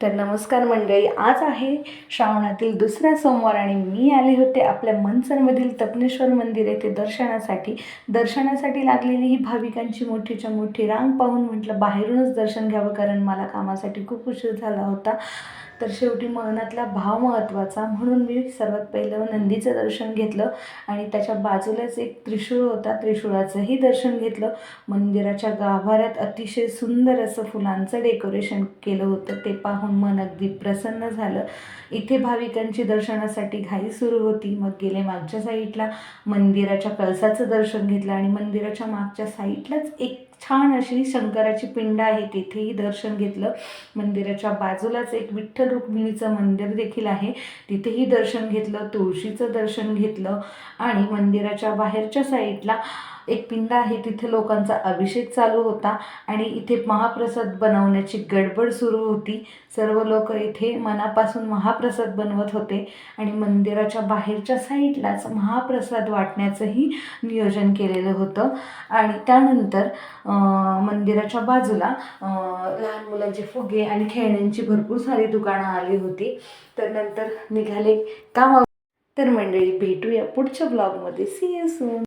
तर नमस्कार मंडळी, आज आहे श्रावणातील दुसरा सोमवार आणि मी आले होते आपल्या मनसरमधील तपनेश्वर मंदिर येथे दर्शनासाठी लागलेली ही भाविकांची मोठीच्या मोठी रांग पाहून म्हटलं बाहेरूनच दर्शन घ्यावं, कारण मला कामासाठी खूप उशीर झाला होता. तर शेवटी मनातला भाव महत्त्वाचा म्हणून मी सर्वात पहिलं नंदीचं दर्शन घेतलं आणि त्याच्या बाजूलाच एक त्रिशूळ होता, त्रिशूळाचंही दर्शन घेतलं. मंदिराच्या गाभाऱ्यात अतिशय सुंदर असं फुलांचं डेकोरेशन केलं होतं, ते पाहून मन अगदी प्रसन्न झालं. इथे भाविकांची दर्शनासाठी घाई सुरू होती. मग गेले मागच्या साईडला मंदिराच्या कळसाचं दर्शन घेतलं आणि मंदिराच्या मागच्या साईडलाच एक छान अशी शंकराची पिंड आहे, तिथेही दर्शन घेतलं. मंदिराच्या बाजूलाच एक विठ्ठल रुक्मिणीचं मंदिर देखील आहे, तिथेही दर्शन घेतलं. तुळशीचं दर्शन घेतलं आणि मंदिराच्या बाहेरच्या साईडला एक पिंड आहे, तिथे लोकांचा अभिषेक चालू होता आणि इथे महाप्रसाद बनवण्याची गडबड सुरू होती. सर्व लोक इथे मनापासून महाप्रसाद बनवत होते आणि मंदिराच्या बाहेरच्या साईडलाच महाप्रसाद वाटण्याचंही नियोजन केलेलं होतं. आणि त्यानंतर मंदिराच्या बाजूला लहान मुलांचे फुगे आणि खेळण्यांची भरपूर सारी दुकानं आली होती. तर नंतर निघाले कामावर. तर मंडळी, भेटूया पुढच्या ब्लॉगमध्ये. See you soon.